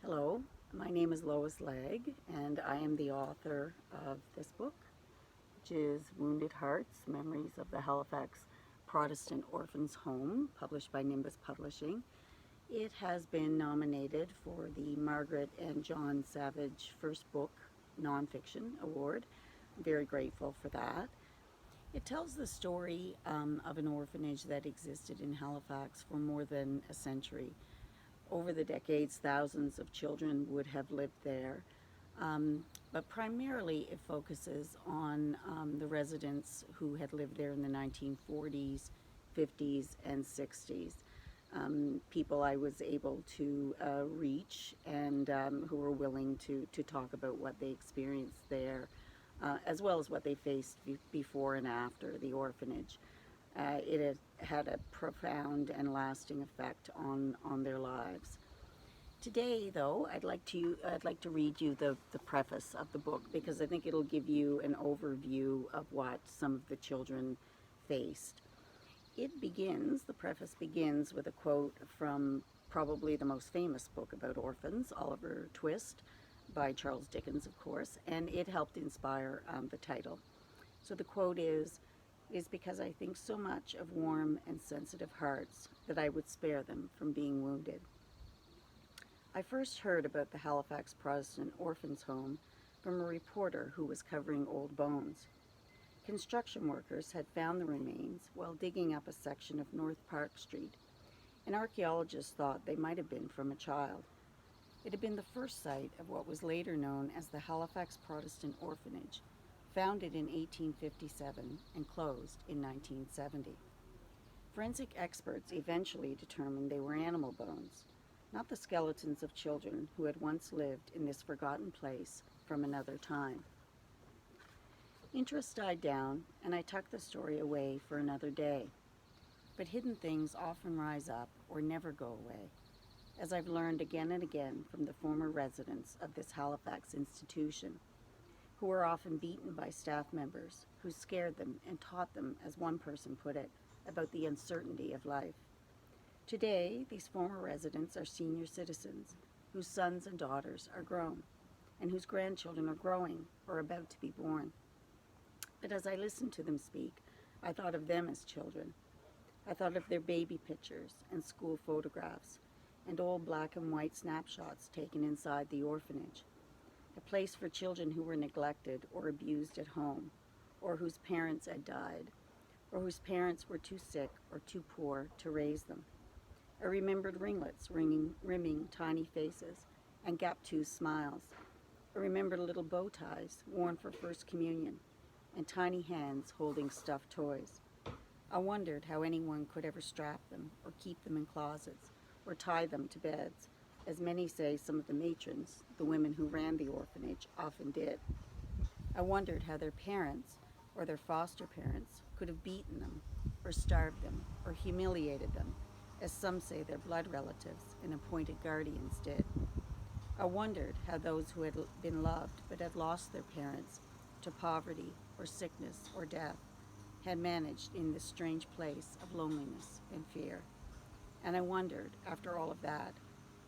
Hello, my name is Lois Legge, and I am the author of this book, which is Wounded Hearts, Memories of the Halifax Protestant Orphans Home, published by Nimbus Publishing. It has been nominated for the Margaret and John Savage First Book Nonfiction Award. I'm very grateful for that. It tells the story of an orphanage that existed in Halifax for more than a century. Over the decades, thousands of children would have lived there, but primarily it focuses on the residents who had lived there in the 1940s, 50s, and 60s. People I was able to reach and who were willing to talk about what they experienced there, as well as what they faced before and after the orphanage. It had a profound and lasting effect on their lives. Today, though, I'd like to read you the preface of the book, because I think it'll give you an overview of what some of the children faced. The preface begins with a quote from probably the most famous book about orphans, Oliver Twist, by Charles Dickens, of course, and it helped inspire the title. So the quote is because I think so much of warm and sensitive hearts that I would spare them from being wounded. I first heard about the Halifax Protestant Orphans Home from a reporter who was covering old bones. Construction workers had found the remains while digging up a section of North Park Street, and archaeologists thought they might have been from a child. It had been the first site of what was later known as the Halifax Protestant Orphanage, founded in 1857 and closed in 1970. Forensic experts eventually determined they were animal bones, not the skeletons of children who had once lived in this forgotten place from another time. Interest died down, and I tucked the story away for another day. But hidden things often rise up or never go away, as I've learned again and again from the former residents of this Halifax institution, who were often beaten by staff members who scared them and taught them, as one person put it, about the uncertainty of life. Today, these former residents are senior citizens whose sons and daughters are grown and whose grandchildren are growing or about to be born. But as I listened to them speak, I thought of them as children. I thought of their baby pictures and school photographs and old black and white snapshots taken inside the orphanage, a place for children who were neglected or abused at home, or whose parents had died, or whose parents were too sick or too poor to raise them. I remembered ringlets rimming tiny faces and gap-toothed smiles. I remembered little bow ties worn for First Communion and tiny hands holding stuffed toys. I wondered how anyone could ever strap them or keep them in closets or tie them to beds, as many say some of the matrons, the women who ran the orphanage, often did. I wondered how their parents or their foster parents could have beaten them or starved them or humiliated them, as some say their blood relatives and appointed guardians did. I wondered how those who had been loved but had lost their parents to poverty or sickness or death had managed in this strange place of loneliness and fear. And I wondered, after all of that,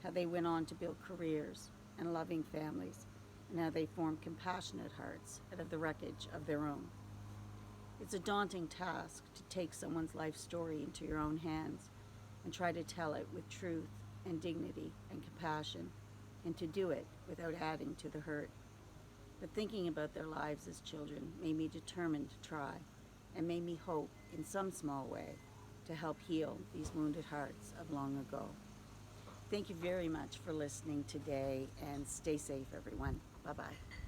how they went on to build careers and loving families, and how they formed compassionate hearts out of the wreckage of their own. It's a daunting task to take someone's life story into your own hands and try to tell it with truth and dignity and compassion, and to do it without adding to the hurt. But thinking about their lives as children made me determined to try, and made me hope, in some small way, to help heal these wounded hearts of long ago. Thank you very much for listening today, and stay safe, everyone. Bye-bye.